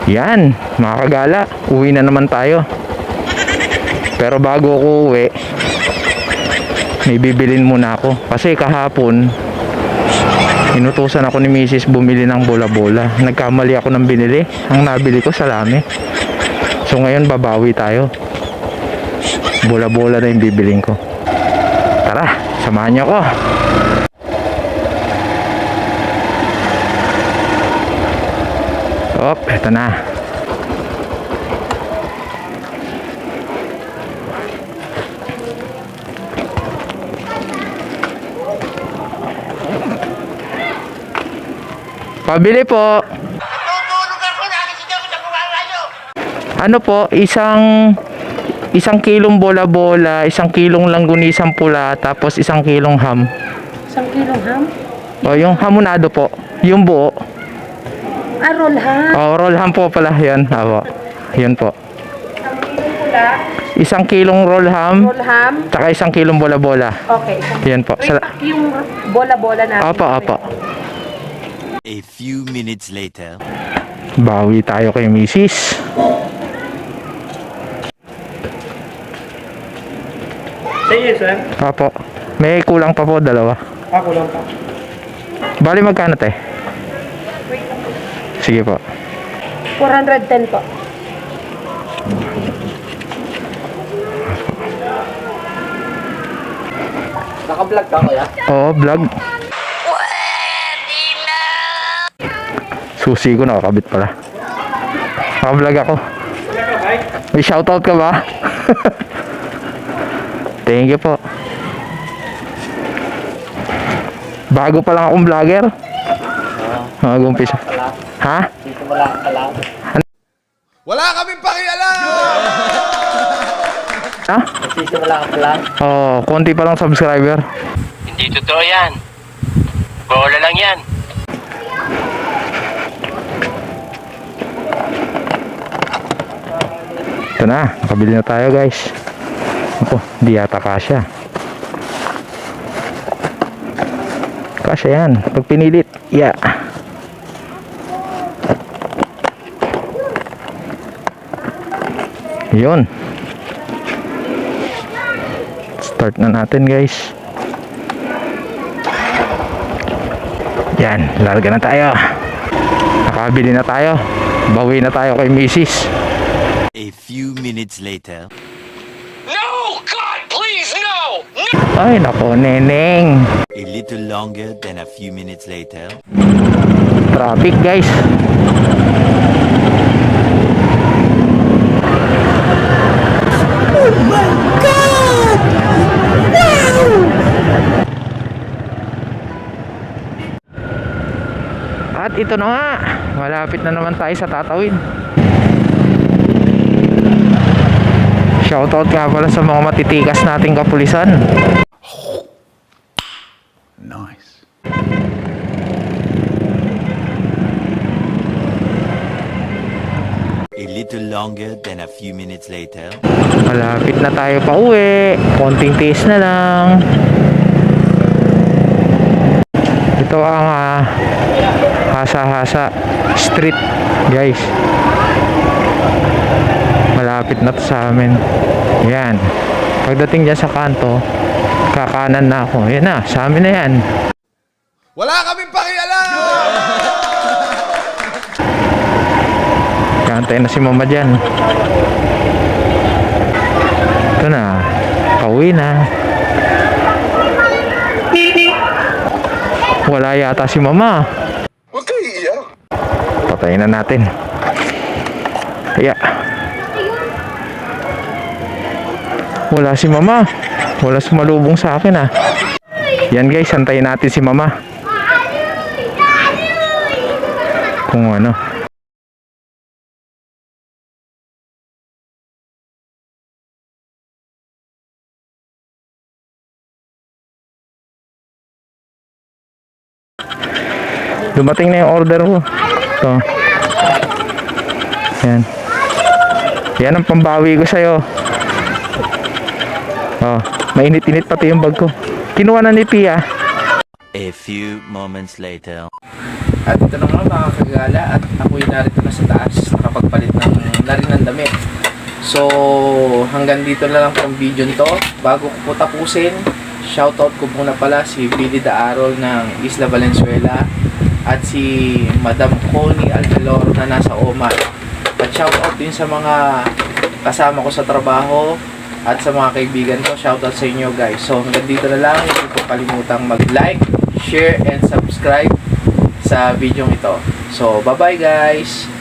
Yan, mga kagala, uwi na naman tayo. Pero bago ako uwi, may bibilin muna ako. Kasi kahapon, inutusan ako ni Mrs. bumili ng bola-bola. Nagkamali ako ng binili. Ang nabili ko, salami. So ngayon, babawi tayo. Bola-bola na yung bibilin ko. Tara, samahan niyo ako. Op, eto na. Pabili po. Ano po, isang kilong bola-bola, isang kilong langgunisang pula, tapos isang kilong ham. Isang kilong ham? O, yung hamonado po. Yung buo. Ah, roll ham. O, roll ham po pala. Yan, apo. Yun po. Isang kilong pula. Isang kilong roll ham. Roll ham. Tsaka isang kilong bola-bola. Okay. Yan po. Repack yung bola-bola natin. Opo, opo. A few minutes later. Bawi tayo kay Mrs. Sige, sir. Opo. May kulang pa po, dalawa. Ako lang pa. Bali magkano te? Sige po. 410 po. Naka-vlog ka, kuya? Oo, vlog. Susi ko nakakabit pala. Naka-vlog ako. May shoutout ka ba? Thank you po. Bago pa lang akong vlogger. Mag-umpisa. Ha? Dito wala ka lang. Wala kaming pakialam! Ha? Dito wala ka lang. Oo, konti pa lang subscriber. Hindi totoo yan. Bola lang yan. Ito na, nakabili na tayo guys. Ako, di yata kasya. Kasya yan, pag pinilit. Yeah. Yun. Start na natin guys. Yan, larga na tayo. Nakabili na tayo. Bawi na tayo kay Mrs. A few minutes later. No! God, please, no! Ay, nako, neneng. A little longer than a few minutes later. Traffic, guys. Oh my God! Wow! At ito na nga. Malapit na naman tayo sa Tatawid. Shoutout nga pala sa mga matitikas nating kapulisan. Nice. A little longer than a few minutes later. Malapit na tayo pa uwi. Konting tiis na lang. Ito ang Hasa-Hasa Street, guys. Malapit na to sa amin. Yan. Pagdating dyan sa kanto, kakanan na ako. Yan na, sa amin na yan. Wala kaming pakialam! Kantay na si mama dyan. Ito na. Pauwi na. Wala yata si mama. Huwag kayo iiyak. Patayin na natin. Kaya wala si mama. Wala sumalubong sa akin ah. Yan guys, antayin natin si mama. Kung ano. Dumating na yung order ko. Ito. Yan. Yan ang pambawi ko sa'yo. Oh, mainit-init pati yung bag ko. Kinuha na ni Pia. A few moments later. At ito na nga mga kagala, at ako'y narito na sa taas, nakapagpalit na rin ng damit. So, hanggang dito na lang po ang video nito. Bago ko po tapusin, shoutout ko muna pala si Billy Daarol ng Isla Valenzuela at si Madam Connie Alvelor na nasa Oman. At shoutout din sa mga kasama ko sa trabaho at sa mga kaibigan ko. Shoutout sa inyo guys. So, hanggang dito na lang. Hindi po kalimutang mag-like, share, and subscribe sa video ito. So, bye-bye guys!